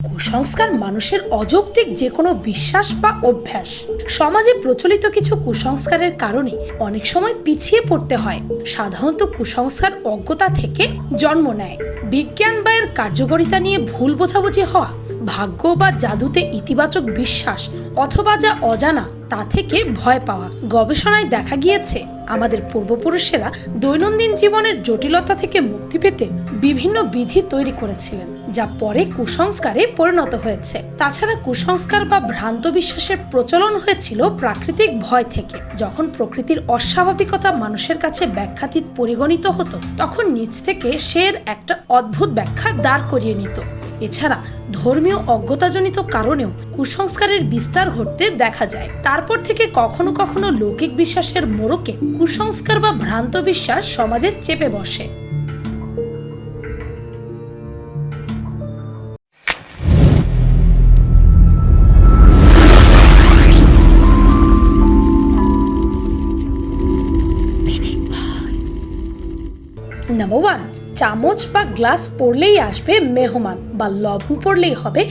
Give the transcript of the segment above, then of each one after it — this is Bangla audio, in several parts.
কুসংস্কার মানুষের অযৌক্তিক যে কোনো বিশ্বাস বা অভ্যাস। সমাজে প্রচলিত কিছু কুসংস্কারের কারণে অনেক সময় পিছিয়ে পড়তে হয়। সাধারণত কুসংস্কার অজ্ঞতা থেকে জন্ম নেয়। বিজ্ঞান বা এর কার্যকারিতা নিয়ে ভুল বোঝাবুঝি হওয়া, ভাগ্য বা জাদুতে ইতিবাচক বিশ্বাস, অথবা যা অজানা তা থেকে ভয় পাওয়া। গবেষণায় দেখা গিয়েছে আমাদের পূর্বপুরুষেরা দৈনন্দিন জীবনের জটিলতা থেকে মুক্তি পেতে বিভিন্ন বিধি তৈরি করেছিলেন, যা পরে কুসংস্কারে পরিণত হয়েছে। তাছাড়া কুসংস্কার বা ভ্রান্ত বিশ্বাসের প্রচলন হয়েছিল প্রাকৃতিক ভয় থেকে। যখন প্রকৃতির অস্বাভাবিকতা মানুষের কাছে ব্যাখ্যাতীত পরিগণিত হতো, তখন নিজ থেকে সে একটা অদ্ভুত ব্যাখ্যা দাঁড় করিয়ে নিত। এছাড়া ধর্মীয় অজ্ঞতাজনিত কারণেও কুসংস্কারের বিস্তার ঘটতে দেখা যায়। তারপর থেকে কখনো কখনো লৌকিক বিশ্বাসের মোড়কে কুসংস্কার বা ভ্রান্ত বিশ্বাস সমাজে চেপে বসে। নাম্বার 1, চামচ বা গ্লাস পড়লেই আসবে মেহমান, বা লবণ পড়লেই হবে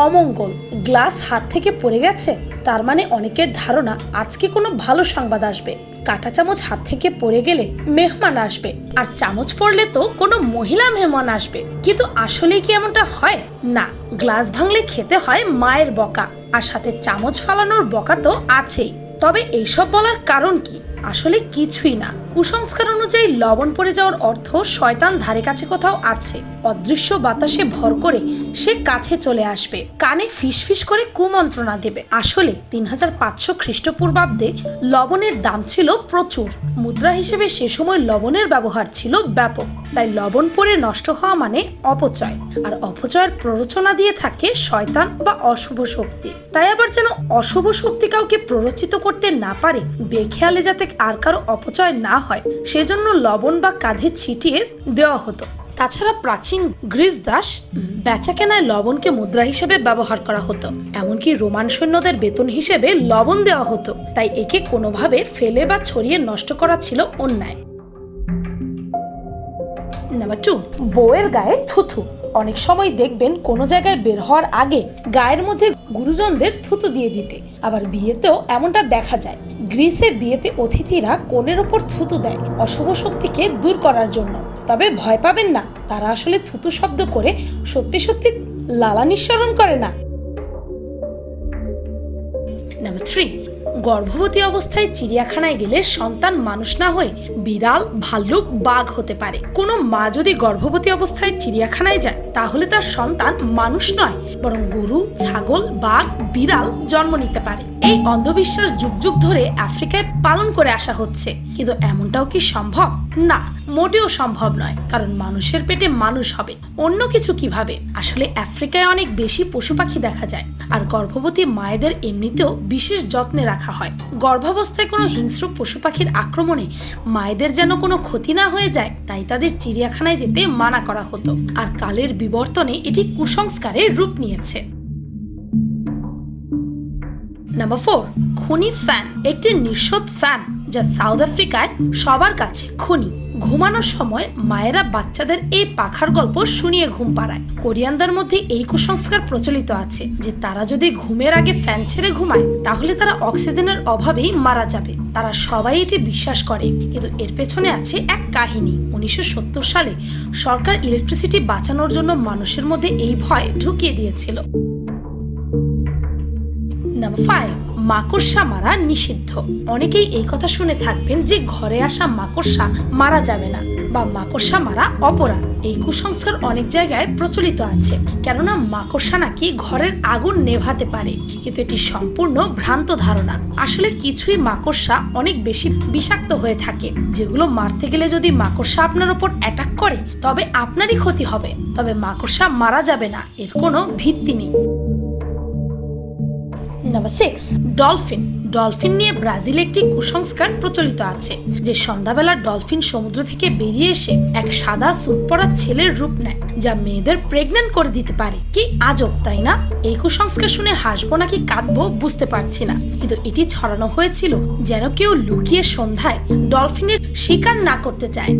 অমঙ্গল। গ্লাস হাত থেকে পড়ে গেছে, তার মানে অনেকের ধারণা আজকে কোনো ভালো সংবাদ আসবে। কাঁটা চামচ হাত থেকে পড়ে গেলে মেহমান আসবে, আর চামচ পড়লে তো কোনো মহিলা মেহমান আসবে। কিন্তু আসলে কি এমনটা হয়? না, গ্লাস ভাঙলে খেতে হয় মায়ের বকা, আর সাথে চামচ ফালানোর বকা তো আছেই। তবে এইসব বলার কারণ কি? আসলে কিছুই না। কুসংস্কার অনুযায়ী লবণ পড়ে যাওয়ার অর্থ শয়তান ধারে কাছে কোথাও আছে। অদৃশ্য বাতাসে ভর করে সে কাছে চলে আসবে, কানে ফিসফিস করে কুমন্ত্রণা দেবে। আসলে 3500 খ্রিস্টপূর্বাব্দে লবণের দাম ছিল প্রচুর। মুদ্রা হিসেবে সে সময় লবণের ব্যবহার ছিল ব্যাপক। তাই লবণ পড়ে নষ্ট হওয়া মানে অপচয়, আর অপচয়ের প্ররোচনা দিয়ে থাকে শয়তান বা অশুভ শক্তি। তাই আবার যেন অশুভ শক্তি কাউকে প্ররোচিত করতে না পারে, বেখেয়ালে যাতে আর কারো অপচয় না হয়, সেজন্য লবণ বা কাঁধে ছিটিয়ে দেওয়া হতো। তাছাড়া প্রাচীন গ্রিস দাস বেচা কেনায় লবণকে মুদ্রা হিসেবে ব্যবহার করা হতো। এমনকি রোমান সৈন্যদের বেতন হিসেবে লবণ দেওয়া হতো। তাই একে কোনোভাবে ফেলে বা ছড়িয়ে নষ্ট করা ছিল অন্যায়। নাম্বার 2, বউয়ের গায়ে থুথু। অনেক সময় দেখবেন কোনো জায়গায় বের হওয়ার আগে গায়ের মধ্যে গুরুজনদের থুতু দিয়ে দিতে। আবার বিয়েতেও এমনটা দেখা যায়। গ্রিসে বিয়েতে অতিথিরা কোণের ওপর থুতু দেয় অশুভ শক্তিকে দূর করার জন্য। তবে ভয় পাবেন না, তারা আসলে থুতু শব্দ করে সত্যি সত্যি লালা নিঃসরণ করে না। নাম্বার 3, গর্ভবতী অবস্থায় চিড়িয়াখানায় গেলে সন্তান মানুষ না হয়ে বিড়াল, ভাল্লুক, বাঘ হতে পারে। কোনো মা যদি গর্ভবতী অবস্থায় চিড়িয়াখানায় যায়, তাহলে তার সন্তান মানুষ নয়, বরং গরু, ছাগল, বাঘ, বিড়াল জন্ম নিতে পারে। এই অন্ধবিশ্বাস যুগ যুগ ধরে আফ্রিকায় পালন করে আসা হচ্ছে। কিন্তু এমনটাও কি সম্ভব? না, মোটেও সম্ভব নয়। কারণ মানুষের পেটে মানুষ হবে, অন্য কিছু কিভাবে? আসলে আফ্রিকায় অনেক বেশি পশু পাখি দেখা যায়, আর গর্ভবতী মায়েদের এমনিতেও বিশেষ যত্নে রাখা হয়। গর্ভাবস্থায় কোনো হিংস্র পশু পাখির আক্রমণে মায়েদের যেন কোনো ক্ষতি না হয়ে যায়, তাই তাদের চিড়িয়াখানায় যেতে মানা করা হতো। আর কালের বিবর্তনে এটি কুসংস্কারের রূপ নিয়েছে। নাম্বার 4, খুনি ফ্যান। একটি নিঃশব্দ ফ্যান, যা সাউথ আফ্রিকায় সবার কাছে খুনি। ঘুমানোর সময় মায়েরা বাচ্চাদের এই পাখার গল্প শুনিয়ে ঘুম পাড়ায়। কোরিয়ানদের মধ্যে এই কুসংস্কার প্রচলিত আছে যে তারা যদি ঘুমের আগে ফ্যান ছেড়ে ঘুমায়, তাহলে তারা অক্সিজেনের অভাবেই মারা যাবে। তারা সবাই এটি বিশ্বাস করে, কিন্তু এর পেছনে আছে এক কাহিনী। 1970 সালে সরকার ইলেকট্রিসিটি বাঁচানোর জন্য মানুষের মধ্যে এই ভয় ঢুকিয়ে দিয়েছিল। নাম্বার 5, মাকড়সা মারা নিষিদ্ধ। অনেকেই এই কথা শুনে থাকবেন যে ঘরে আসা মাকড়সা মারা যাবে না, বা মাকড়সা মারা অপরাধ। এই কুসংস্কার অনেক জায়গায় প্রচলিত আছে, কেননা মাকড়সা নাকি ঘরের আগুন নেভাতে পারে। কিন্তু এটি সম্পূর্ণ ভ্রান্ত ধারণা। আসলে কিছুই মাকড়সা অনেক বেশি বিষাক্ত হয়ে থাকে, যেগুলো মারতে গেলে যদি মাকড়সা আপনার উপর অ্যাটাক করে, তবে আপনারই ক্ষতি হবে। তবে মাকড়সা মারা যাবে না, এর কোনো ভিত্তি নেই। Number 6, dolphin. ডলফিন নিয়ে ব্রাজিলে একটি কুসংস্কার প্রচলিত আছে যে সন্ধ্যাবেলা ডলফিন সমুদ্র থেকে বেরিয়ে এসে এক সাদা স্যুট পরা ছেলের রূপ নেয়, যা মেয়েদের প্রেগন্যান্ট করে দিতে পারে। কি আজব, তাই না? এই কুসংস্কার শুনে হাসবো নাকি কাঁদবো বুঝতে পারছি না, কিন্তু এটি ছড়ানো হয়েছিল যেন কেউ লুকিয়ে সন্ধ্যায় ডলফিনের শিকার না করতে চায়।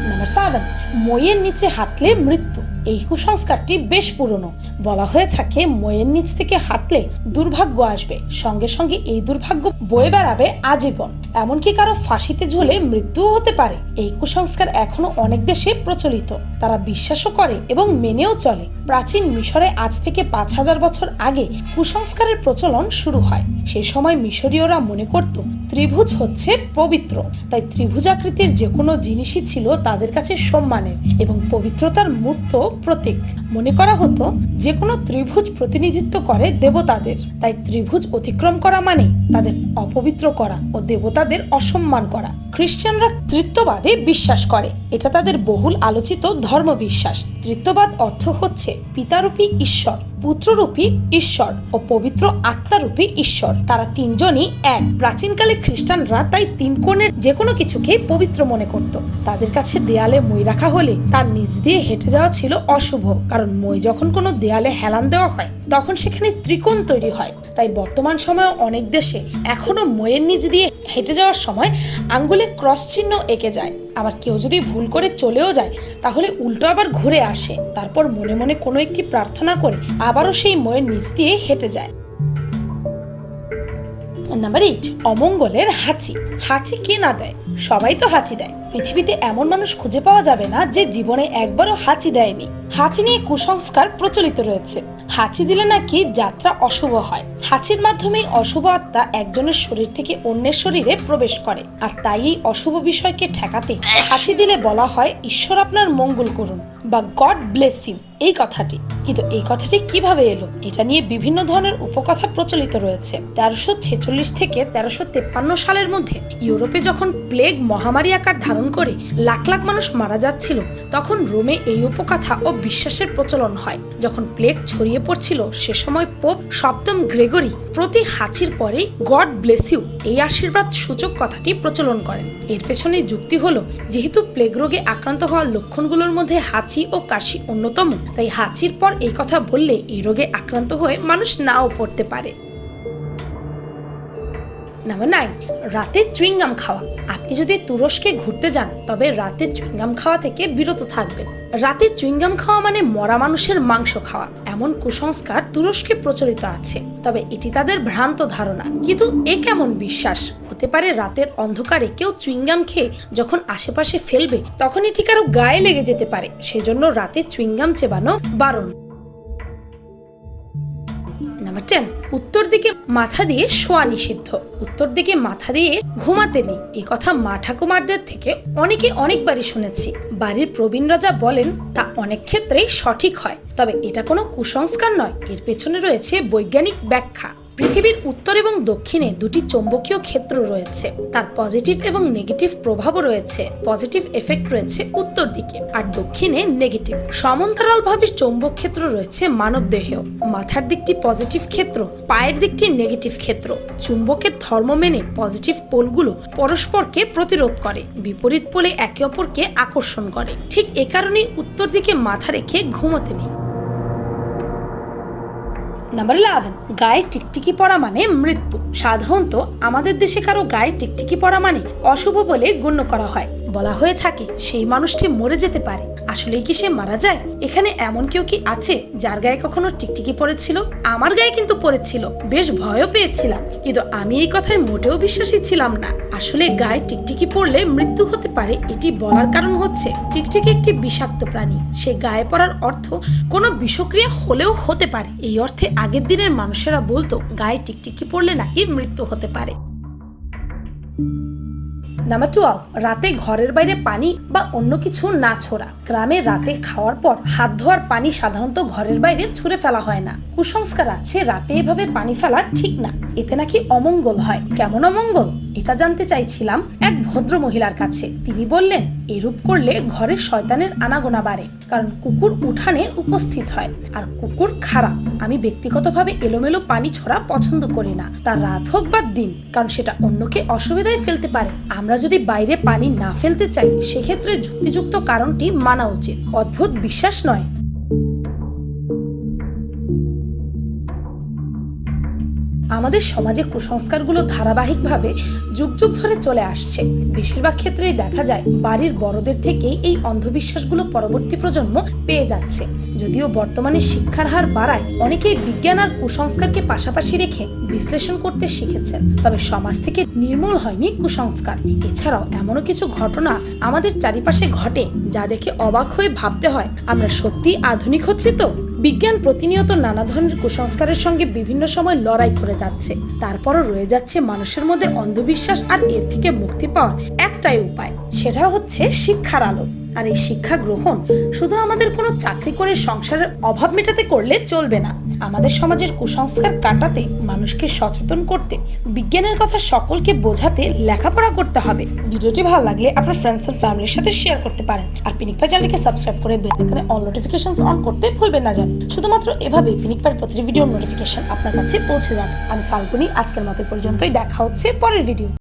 নাম্বার 7, মইয়ের নিচে হাঁটলে মৃত্যু। এই কুসংস্কারটি বেশ পুরনো। বলা হয়ে থাকে ময়ের নিচ থেকে হাঁটলে দুর্ভাগ্য আসবে, সঙ্গে সঙ্গে এই দুর্ভাগ্য বয়ে বেড়াবে আজীবন, এমনকি কারো ফাঁসিতে ঝুলে মৃত্যুও হতে পারে। এই কুসংস্কার এখনো অনেক দেশে প্রচলিত, তারা বিশ্বাসও করে এবং মেনেও চলে। প্রাচীন মিশরে আজ থেকে 5000 বছর আগে কুসংস্কারের প্রচলন শুরু হয়। সেই সময় মিশরীয়রা মনে করত ত্রিভুজ হচ্ছে পবিত্র, তাই ত্রিভুজাকৃতির যে কোনো জিনিসই ছিল তাদের কাছে সম্মানের এবং পবিত্রতার মূর্ত প্রতীক। মনে করা হতো যে কোনো ত্রিভুজ প্রতিনিধিত্ব করে দেবতাদের, তাই ত্রিভুজ অতিক্রম করা মানে তাদের অপবিত্র করা ও দেবতাদের অসম্মান করা। খ্রিস্টানরা তৃত্ববাদে বিশ্বাস করে, এটা তাদের বহুল আলোচিত ধর্মবিশ্বাস। তৃত্ববাদ অর্থ হচ্ছে পিতারূপী ঈশ্বর, পুত্ররূপী ঈশ্বর ও পবিত্র আত্মারূপী ঈশ্বর। তারা তিনজনই এক। প্রাচীনকালে খ্রিস্টানরা তাই তিন কোণের যে কোনো কিছুকে পবিত্র মনে করত। তাদের কাছে দেয়ালে মই রাখা হলে তার নিচ দিয়ে হেঁটে যাওয়া ছিল অশুভ, কারণ মই যখন কোনো দেয়ালে হেলান দেওয়া হয় তখন সেখানে ত্রিকোণ তৈরি হয়। তাই বর্তমান সময়ে অনেক দেশে এখনো মইয়ের নিচ দিয়ে হেঁটে যাওয়ার সময় আঙ্গুলে ক্রস চিহ্ন এঁকে যায়। আবার কেউ যদি ভুল করে চলেও যায় তাহলে উল্টো আবার ঘুরে আসে, তারপর মনে মনে কোনো একটি প্রার্থনা করে আবারও সেই ময়ের নিচ দিয়ে হেঁটে যায়। নাম্বার 8, অমঙ্গলের হাঁচি। হাঁচি কে না দেয়? সবাই তো হাঁচি দেয়। পৃথিবীতে এমন মানুষ খুঁজে পাওয়া যাবে না যে জীবনে একবারও হাঁচি দেয়নি। হাঁচি নিয়ে কুসংস্কার প্রচলিত রয়েছে। হাঁচি দিলে নাকি যাত্রা অশুভ হয়। হাঁচির মাধ্যমেই অশুভ আত্মা একজনের শরীর থেকে অন্যের শরীরে প্রবেশ করে, আর তাই এই অশুভ বিষয়কে ঠেকাতে হাঁচি দিলে বলা হয় ঈশ্বর আপনার মঙ্গল করুন বা গড ব্লেস ইউ এই কথাটি। কিন্তু এই কথাটি কিভাবে এলো, এটা নিয়ে বিভিন্ন ধরনের উপকথা প্রচলিত রয়েছে। 1346 থেকে 1353 সালের মধ্যে ইউরোপে যখন প্লেগ মহামারী আকার ধারণ করে লাখ লাখ মানুষ মারা যাচ্ছিল, তখন রোমে এই উপকথা ও বিশ্বাসের প্রচলন হয়। যখন প্লেগ ছড়িয়ে পড়ছিল সে সময় পোপ সপ্তম গ্রেগরি প্রতি হাঁচির পরেই গড ব্লেস ইউ এই আশীর্বাদ সূচক কথাটি প্রচলন করেন। এর পেছনে যুক্তি হলো, যেহেতু প্লেগ রোগে আক্রান্ত হওয়ার লক্ষণগুলোর মধ্যে হাঁচি ও কাশি অন্যতম, তাই হাঁচির পর এই কথা বললে এই রোগে আক্রান্ত হয়ে মানুষ নাও পড়তে পারে। নাম্বার 9, রাতে চুইংগাম খাওয়া। আপনি যদি তুরস্কে ঘুরতে যান তবে রাতে চুইংগাম খাওয়া থেকে বিরত থাকবেন। রাতে চুইংগাম খাওয়া মানে মরা মানুষের মাংস খাওয়া, এমন কুসংস্কার তুরস্কে প্রচলিত আছে। তবে এটি তাদের ভ্রান্ত ধারণা। কিন্তু এ কেমন বিশ্বাস হতে পারে? রাতের অন্ধকারে কেউ চুইংগাম খেয়ে যখন আশেপাশে ফেলবে তখন এটি কারো গায়ে লেগে যেতে পারে, সেজন্য রাতে চুইংগাম চেবানো বারণ। নাম্বার 10, উত্তর দিকে মাথা দিয়ে শোয়া নিষিদ্ধ। উত্তর দিকে মাথা দিয়ে ঘুমাতে নেই, এই কথা মা ঠাকুমারদের থেকে অনেকবারই শুনেছি। বাড়ির প্রবীণ রাজা বলেন তা অনেক ক্ষেত্রেই সঠিক হয়। তবে এটা কোনো কুসংস্কার নয়, এর পেছনে রয়েছে বৈজ্ঞানিক ব্যাখ্যা। পৃথিবীর উত্তর এবং দক্ষিণে দুটি চৌম্বকীয় ক্ষেত্র রয়েছে, তার পজিটিভ এবং নেগেটিভ প্রভাবও রয়েছে। পজিটিভ এফেক্ট রয়েছে উত্তর দিকে আর দক্ষিণে নেগেটিভ। সমান্তরালভাবে চৌম্বক ক্ষেত্র রয়েছে মানব দেহেও। মাথার দিকটি পজিটিভ ক্ষেত্র, পায়ের দিকটি নেগেটিভ ক্ষেত্র। চুম্বকের ধর্ম মেনে পজিটিভ পোলগুলো পরস্পরকে প্রতিরোধ করে, বিপরীত পোলে একে অপরকে আকর্ষণ করে। ঠিক এ কারণেই উত্তর দিকে মাথা রেখে ঘুমোতে নেই। নাম্বার 11, গায়ে টিকটিকি পরা মানে মৃত্যু। সাধারণত আমাদের দেশে কারো গায়ে টিকটিকি পরা মানে অশুভ বলে গণ্য করা হয়। বলা হয়ে থাকে সেই মানুষটি মরে যেতে পারে। আসলেই কি সে মারা যায়? এখানে এমন কেউ কি আছে যার গায়ে কখনো টিকটিকি পড়েছিল? আমার গায়ে কিন্তু পড়েছিল, বেশ ভয়ও পেয়েছিলাম, কিন্তু আমি এই কথায় মোটেও বিশ্বাসী ছিলাম না। আসলে গায়ে টিকটিকি পড়লে মৃত্যু হতে পারে এটি বলার কারণ হচ্ছে টিকটিকি একটি বিষাক্ত প্রাণী। সে গায়ে পড়ার অর্থ কোনো বিষক্রিয়া হলেও হতে পারে। এই অর্থে আগের দিনের মানুষেরা বলতো গায়ে টিকটিকি পড়লে নাকি মৃত্যু হতে পারে। নাম্বার 12, রাতে ঘরের বাইরে পানি বা অন্য কিছু না ছোড়া। গ্রামে রাতে খাওয়ার পর হাত ধোয়ার পানি সাধারণত ঘরের বাইরে ছুঁড়ে ফেলা হয় না। কুসংস্কার আছে রাতে এভাবে পানি ফেলা ঠিক না, এতে নাকি অমঙ্গল হয়। কেমন অমঙ্গল? এটা জানতে চাইছিলাম এক ভদ্র মহিলার কাছে। তিনি বললেন এরূপ করলে ঘরে শয়তানের আনাগোনা বাড়ে, কারণ কুকুর উঠানে উপস্থিত হয় আর কুকুর খারাপ। আমি ব্যক্তিগতভাবে এলোমেলো পানি ছড়া পছন্দ করি না, তা রাত হোক বা দিন, কারণ সেটা অন্যকে অসুবিধায় ফেলতে পারে। আমরা যদি বাইরে পানি না ফেলতে চাই সেক্ষেত্রে যুক্তিযুক্ত কারণটি মানা উচিত, অদ্ভুত বিশ্বাস নয়। আমাদের সমাজে কুসংস্কারগুলো ধারাবাহিকভাবে যুগ যুগ ধরে চলে আসছে। বেশিরভাগ ক্ষেত্রেই দেখা যায় বাড়ির বড়দের থেকেই এই অন্ধবিশ্বাসগুলো পরবর্তী প্রজন্ম পেয়ে যাচ্ছে। যদিও বর্তমানে শিক্ষার হার বাড়ায়, অনেকেই বিজ্ঞান আর কুসংস্কারকে পাশাপাশি রেখে বিশ্লেষণ করতে শিখেছেন। তবে সমাজ থেকে নির্মূল হয়নি কুসংস্কার। এছাড়াও এমনও কিছু ঘটনা আমাদের চারিপাশে ঘটে যা দেখে অবাক হয়ে ভাবতে হয়, আমরা সত্যি আধুনিক হচ্ছি তো? বিজ্ঞান প্রতিনিয়ত নানা ধরনের কুসংস্কারের সঙ্গে বিভিন্ন সময় লড়াই করে যাচ্ছে। তারপরও রয়ে যাচ্ছে মানুষের মধ্যে অন্ধবিশ্বাস, আর এর থেকে মুক্তি পাওয়ার একটাই উপায়, সেটা হচ্ছে শিক্ষার আলো। আর এই শিক্ষা গ্রহণ শুধু আমাদের কোনো চাকরি করে সংসারের অভাব মেটাতে করলে চলবে না। আমাদের সমাজের কুসংস্কার কাটাতে, মানুষকে সচেতন করতে, বিজ্ঞানের কথা সকলকে বোঝাতে লেখাপড়া করতে হবে। ভিডিওটি ভালো লাগলে আপনার ফ্রেন্ডস এন্ড ফ্যামিলির সাথে শেয়ার করতে পারেন। আর পিনিক পাই চ্যানেলকে সাবস্ক্রাইব করে বেল আইকনে অল নোটিফিকেশনস অন করতে ভুলবেন না যেন। শুধুমাত্র এভাবেই পিনিক পাইয়ের প্রতিটি ভিডিওর নোটিফিকেশন আপনার কাছে পৌঁছে যাবে। আমি ফাল্গুনি, আজকের মতো পর্যন্তই। দেখা হচ্ছে পরের ভিডিও।